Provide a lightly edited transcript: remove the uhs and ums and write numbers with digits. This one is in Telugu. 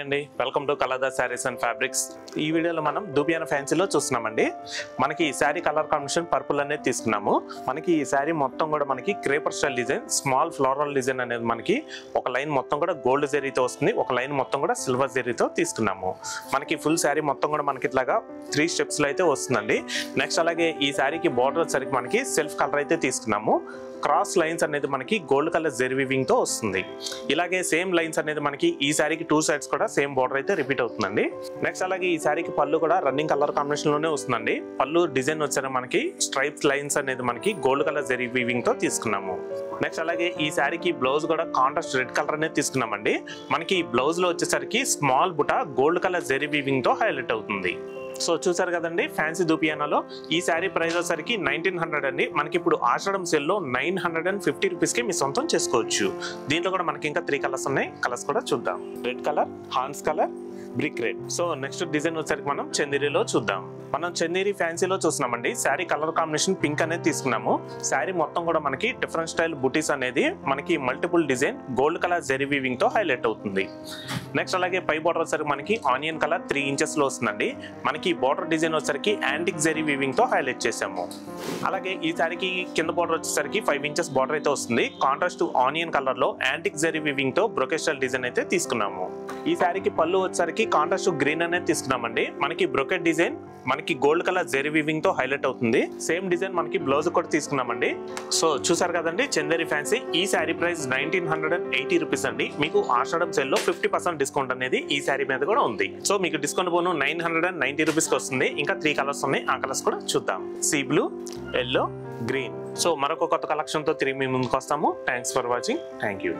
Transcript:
అండి, వెల్కమ్ టు కలర్దాస్ శారీస్ అండ్ ఫ్యాబ్రిక్స్. ఈ వీడియోలో మనం దూపియానా ఫ్యాన్సీలో చూస్తున్నామండి. మనకి ఈ శారీ కలర్ కాంబినేషన్ పర్పుల్ అనేది తీసుకున్నాము. మనకి ఈ శారీ మొత్తం కూడా మనకి creeper style design, small floral design అనేది మనకి ఒక లైన్ మొత్తం కూడా గోల్డ్ జరీతో వస్తుంది, ఒక లైన్ మొత్తం కూడా సిల్వర్ జరీతో తీసుకున్నాము. మనకి ఫుల్ శారీ మొత్తం కూడా మనకి ఇట్లాగా 3 స్టెప్స్ లో అయితే వస్తుందండి. నెక్స్ట్ అలాగే ఈ శారీకి బార్డర్ వచ్చేసరికి మనకి సెల్ఫ్ కలర్ అయితే తీసుకున్నాము. క్రాస్ లైన్స్ అనేది మనకి గోల్డ్ కలర్ జరీ వీవింగ్ తో వస్తుంది. ఇలాగే సేమ్ లైన్స్ అనేది మనకి ఈ శారీకి 2 సైడ్స్ కూడా సేమ్ బార్డర్ అయితే రిపీట్ అవుతుందండి. నెక్స్ట్ అలాగే ఈ శారీకి పళ్ళు కూడా రన్నింగ్ కలర్ కాంబినేషన్ లోనే వస్తుందండి. పళ్ళు డిజైన్ వచ్చారు మనకి స్ట్రైప్స్ లైన్స్ అనేది మనకి గోల్డ్ కలర్ జరీ వీవింగ్ తో తీసుకున్నాము. నెక్స్ట్ అలాగే ఈ శారీకి బ్లౌజ్ కూడా కాంట్రాస్ట్ రెడ్ కలర్ అనేది తీసుకున్నామండి. మనకి ఈ బ్లౌజ్ లో వచ్చేసరికి స్మాల్ బుట్ట గోల్డ్ కలర్ జరీ వీవింగ్ తో హైలైట్ అవుతుంది. సో చూసారు కదండి, ఫ్యాన్సీ దూపియానాలో ఈ శారీ ప్రైస్ వచ్చేసరికి 1900 అండి. మనకి ఇప్పుడు ఆషాఢం సేల్ లో 950 రూపీస్ కి మీ సొంతం చేసుకోవచ్చు. దీంట్లో కూడా మనకి ఇంకా 3 కలర్స్ ఉన్నాయి. కలర్స్ కూడా చూద్దాం. రెడ్ కలర్, హాన్స్ colour, brick red. So next design వచ్చేసరికి మనం చందేరీలో చూద్దాం. మనం చందేరీ ఫ్యాన్సీలో చూస్తున్నామండి. శారీ కలర్ కాంబినేషన్ పింక్ అనేది తీసుకున్నాము. శారీ మొత్తం కూడా మనకి డిఫరెంట్ స్టైల్ బుటీస్ అనేది మనకి multiple design gold colour zari weaving తో హైలైట్ అవుతుంది. నెక్స్ట్ అలాగే పై బార్డర్ వచ్చేసరికి మనకి ఆనియన్ కలర్ 3 ఇంచెస్ లో వస్తుందండి. మనకి బార్డర్ డిజైన్ వచ్చేసరికి యాంటిక్ జరీ వీవింగ్ తో హైలైట్ చేసాము. అలాగే ఈ శారీకి కింద బార్డర్ వచ్చేసరికి 5 ఇంచెస్ బార్డర్ అయితే వస్తుంది. కాంట్రాస్ట్ ఆనియన్ కలర్ లో యాంటిక్ జరీ వీవింగ్ తో బ్రోకెట్ స్టైల్ డిజైన్ అయితే తీసుకున్నాము. ఈ శారీకి పళ్ళు వచ్చేసరికి కాంట్రాస్ట్ గ్రీన్ అనేది తీసుకున్నామండి. మనకి బ్రోకెట్ డిజైన్ మనకి గోల్డ్ కలర్ జరీ వీవింగ్ తో హైలైట్ అవుతుంది. సేమ్ డిజైన్ మనకి బ్లౌజ్ కూడా తీసుకున్నామండి. సో చూసారు కదండి, చందేరీ ఫ్యాన్సీ. ఈ శారీ ప్రైస్ 1980 రూపీస్ అండి. మీకు ఆషాఢం సేల్ లో 50% డిస్కౌంట్ అనేది ఈ శారీ మీద కూడా ఉంది. సో మీకు డిస్కౌంట్ పోను 990 రూపీస్ కి వస్తుంది. ఇంకా 3 కలర్స్ ఉన్నాయి. ఆ కలర్స్ కూడా చూద్దాం. Sea blue, yellow, green. So మరొక కొత్త కలెక్షన్ తో తిరిగి మీ ముందుకు వస్తాము. Thanks for watching. Thank you.